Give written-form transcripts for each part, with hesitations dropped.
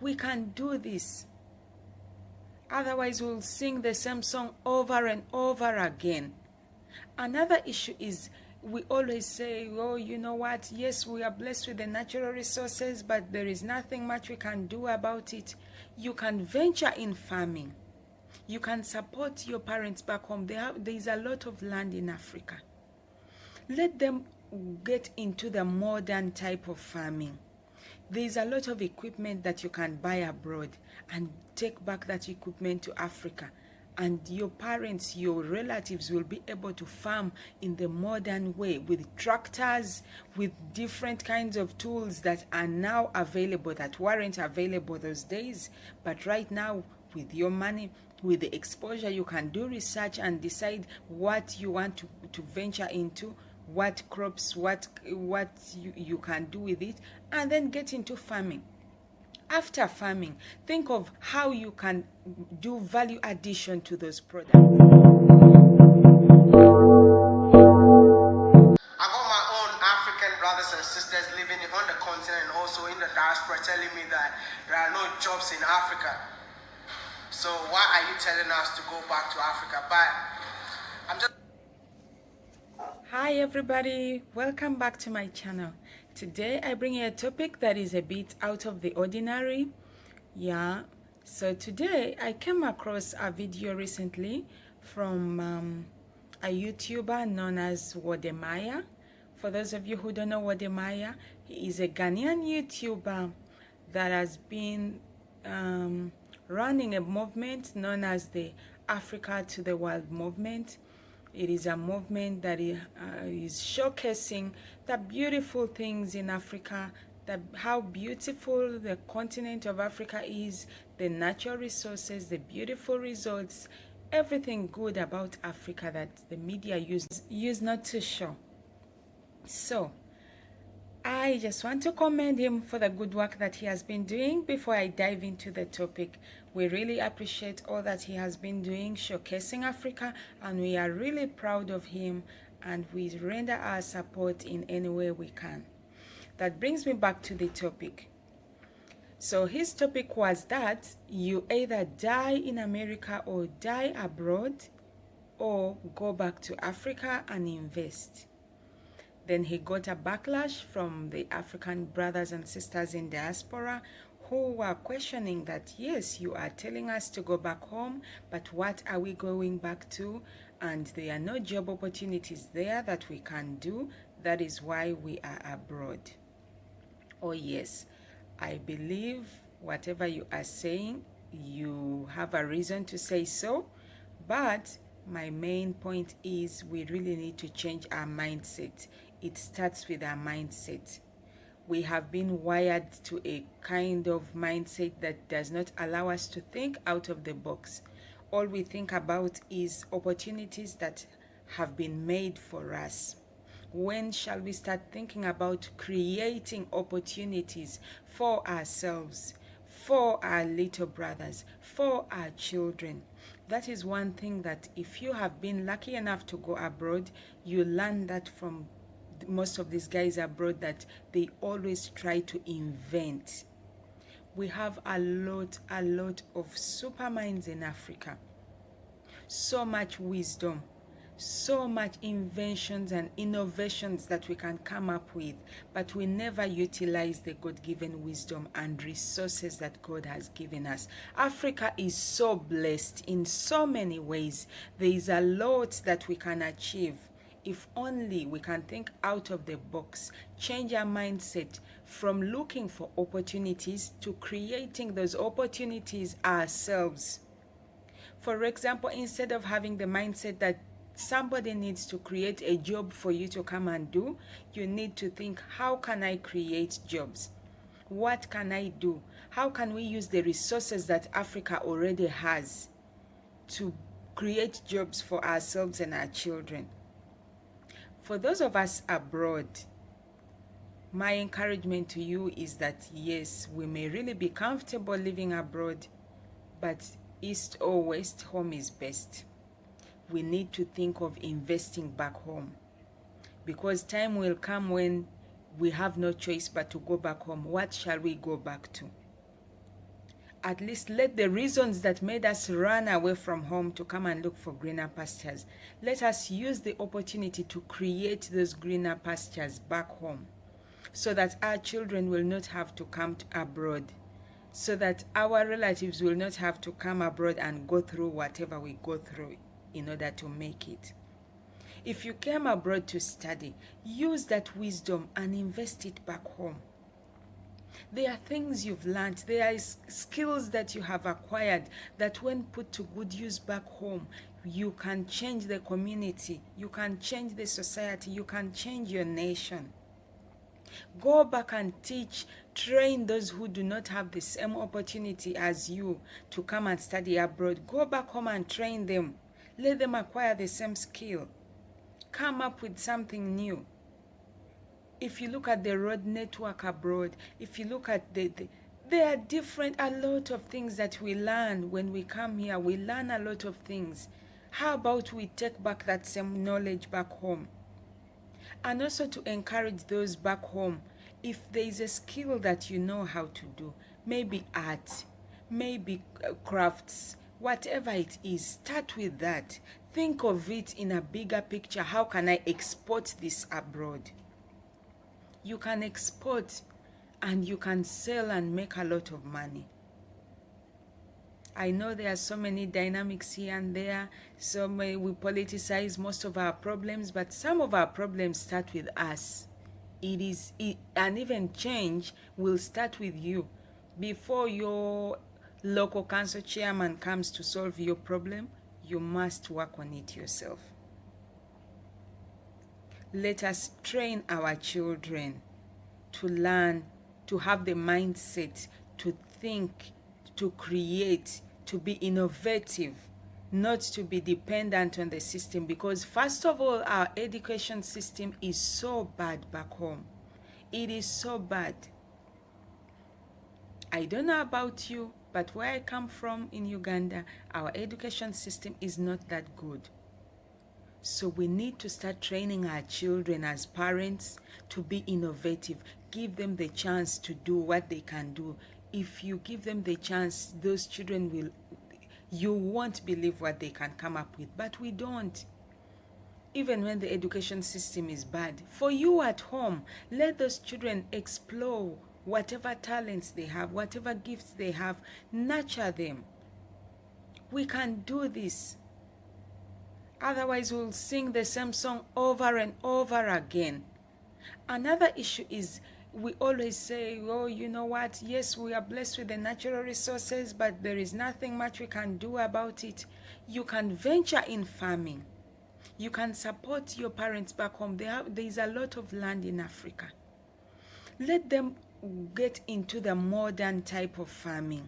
We can do this. Otherwise, we'll sing the same song over and over again. Another issue is we always say, oh, you know what? Yes, we are blessed with the natural resources, but there is nothing much we can do about it. You can venture in farming. You can support your parents back home. There is a lot of land in Africa. Let them get into the modern type of farming. There is a lot of equipment that you can buy abroad and take back that equipment to Africa. And your parents, your relatives will be able to farm in the modern way with tractors, with different kinds of tools that are now available, that weren't available those days. But right now, with your money, with the exposure, you can do research and decide what you want to venture into, what crops, what you can do with it, and then get into farming. After farming, think of how you can do value addition to those products. I got my own African brothers and sisters living on the continent and also in the diaspora telling me that there are no jobs in Africa. So why are you telling us to go back to Africa? But I'm just... Hi everybody, welcome back to my channel. Today I bring you a topic that is a bit out of the ordinary. So today I came across a video recently from a YouTuber known as WodeMaya. For those of you who don't know WodeMaya, he is a Ghanaian YouTuber that has been running a movement known as the Africa to the World movement. It is a movement that is showcasing the beautiful things in Africa, how beautiful the continent of Africa is, the natural resources, the beautiful resorts, everything good about Africa that the media use not to show. So I just want to commend him for the good work that he has been doing. Before I dive into the topic, we really appreciate all that he has been doing, showcasing Africa, and we are really proud of him, and we render our support in any way we can. That brings me back to the topic. So his topic was that you either die in America or die abroad, or go back to Africa and invest. Then he got a backlash from the African brothers and sisters in diaspora who were questioning that, yes, you are telling us to go back home, but what are we going back to? And there are no job opportunities there that we can do. That is why we are abroad. Oh yes, I believe whatever you are saying, you have a reason to say so, but my main point is we really need to change our mindset. It starts with our mindset. We have been wired to a kind of mindset that does not allow us to think out of the box. All we think about is opportunities that have been made for us. When shall we start thinking about creating opportunities for ourselves, for our little brothers, for our children? That is one thing that if you have been lucky enough to go abroad, you learn that from most of these guys abroad, that they always try to invent. We have a lot of super minds in Africa. So much wisdom, so much inventions and innovations that we can come up with, but we never utilize the God-given wisdom and resources that God has given us. Africa is so blessed in so many ways. There is a lot that we can achieve if only we can think out of the box, change our mindset from looking for opportunities to creating those opportunities ourselves. For example, instead of having the mindset that somebody needs to create a job for you to come and do, you need to think, how can I create jobs? What can I do? How can we use the resources that Africa already has to create jobs for ourselves and our children? For those of us abroad, my encouragement to you is that yes, we may really be comfortable living abroad, but east or west, home is best. We need to think of investing back home, because time will come when we have no choice but to go back home. What shall we go back to? at least let the reasons that made us run away from home to come and look for greener pastures, let us use the opportunity to create those greener pastures back home, so that our children will not have to come abroad, so that our relatives will not have to come abroad and go through whatever we go through in order to make it. If you came abroad to study, use that wisdom and invest it back home. There are things you've learned, there are skills that you have acquired that when put to good use back home, you can change the community, you can change the society, you can change your nation. Go back and teach, train those who do not have the same opportunity as you to come and study abroad. Go back home and train them. Let them acquire the same skill. Come up with something new. If you look at the road network abroad, if you look at there are a lot of things that we learn when we come here. We learn a lot of things. How about we take back that same knowledge back home? And also to encourage those back home, if there is a skill that you know how to do, maybe art, maybe crafts, whatever it is, start with that. Think of it in a bigger picture. How can I export this abroad? You can export and you can sell and make a lot of money. I know there are so many dynamics here and there. We politicize most of our problems, but some of our problems start with us. And even change will start with you. Before your local council chairman comes to solve your problem, you must work on it yourself. Let us train our children to learn, to have the mindset, to think, to create, to be innovative, not to be dependent on the system. Because first of all, our education system is so bad back home. It is so bad. I don't know about you, but where I come from in Uganda, our education system is not that good. So we need to start training our children as parents to be innovative. Give them the chance to do what they can do. If you give them the chance, those children you won't believe what they can come up with. But we don't. Even when the education system is bad, for you at home, let those children explore whatever talents they have, whatever gifts they have, nurture them. We can do this. Otherwise, we'll sing the same song over and over again. Another issue is we always say, oh, you know what? Yes, we are blessed with the natural resources, but there is nothing much we can do about it. You can venture in farming. You can support your parents back home. There is a lot of land in Africa. Let them get into the modern type of farming.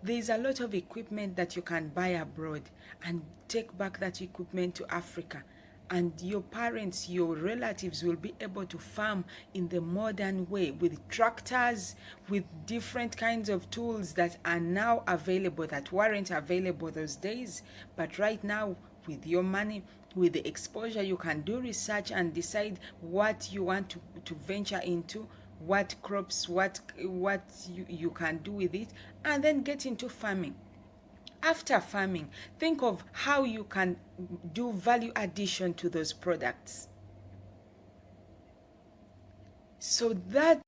There is a lot of equipment that you can buy abroad and take back that equipment to Africa. And your parents, your relatives will be able to farm in the modern way with tractors, with different kinds of tools that are now available that weren't available those days. But right now, with your money, with the exposure, you can do research and decide what you want to venture into, what crops, what you can do with it, and then get into farming. After farming, think of how you can do value addition to those products. So that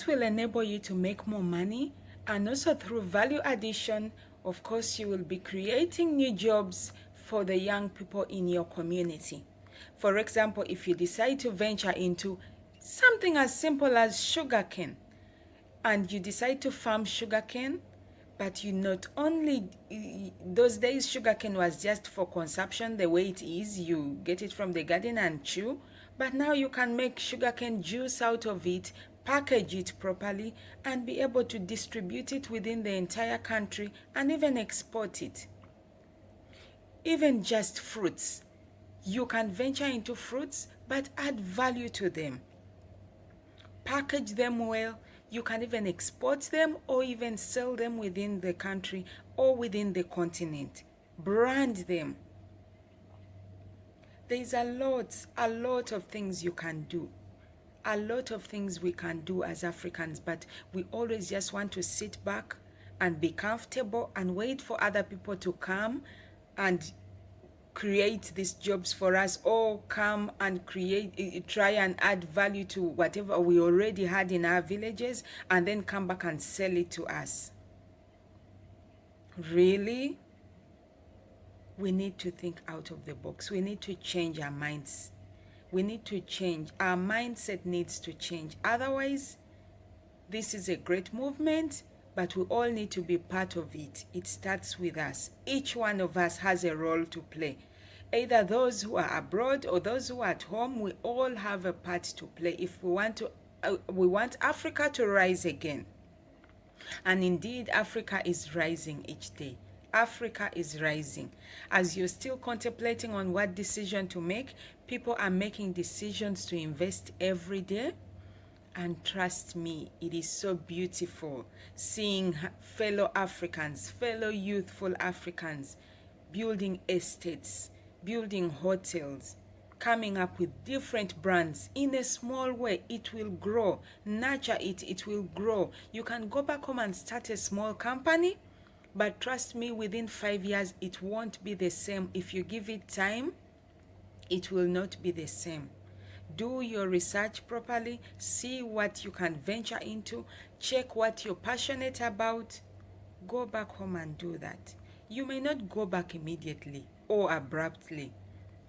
will enable you to make more money, and also through value addition, of course, you will be creating new jobs for the young people in your community. For example, if you decide to venture into something as simple as sugarcane, and you decide to farm sugarcane, but you not only, those days sugarcane was just for consumption the way it is, you get it from the garden and chew, but now you can make sugarcane juice out of it, package it properly, and be able to distribute it within the entire country and even export it. Even just fruits. You can venture into fruits, but add value to them. Package them well. You can even export them or even sell them within the country or within the continent. Brand them. There is a lot of things you can do. A lot of things we can do as Africans, but we always just want to sit back and be comfortable and wait for other people to come and create these jobs for us, or come and try and add value to whatever we already had in our villages and then come back and sell it to us? Really? We need to think out of the box. We need to change our minds. We need to change. Our mindset needs to change. Otherwise, this is a great movement, but we all need to be part of it. It starts with us. Each one of us has a role to play. Either those who are abroad or those who are at home, we all have a part to play if we want Africa to rise again. And indeed, Africa is rising each day. Africa is rising. As you're still contemplating on what decision to make, people are making decisions to invest every day. And trust me, it is so beautiful seeing fellow Africans, fellow youthful Africans, building estates, building hotels, coming up with different brands in a small way. It will grow. Nurture it, it will grow. You can go back home and start a small company, but trust me, within 5 years, it won't be the same. If you give it time, it will not be the same. Do your research properly, see what you can venture into, check what you're passionate about. Go back home and do that. You may not go back immediately or abruptly.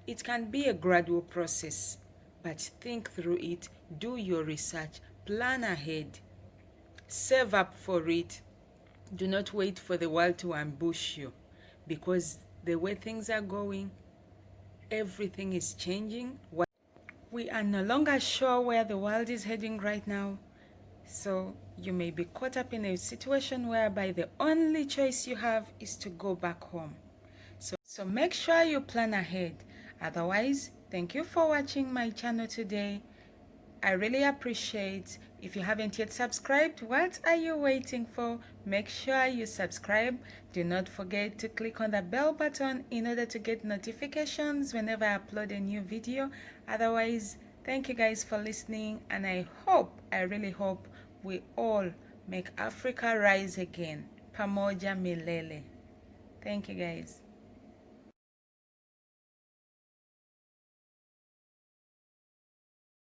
It can be a gradual process, but think through it, do your research, plan ahead, save up for it. Do not wait for the world to ambush you, because the way things are going, everything is changing. We are no longer sure where the world is heading right now. So you may be caught up in a situation whereby the only choice you have is to go back home. So make sure you plan ahead. Otherwise, thank you for watching my channel today. I really appreciate. If you haven't yet subscribed, what are you waiting for? Make sure you subscribe. Do not forget to click on the bell button in order to get notifications whenever I upload a new video. Otherwise, thank you guys for listening, and I really hope we all make Africa rise again. Pamoja milele. Thank you guys.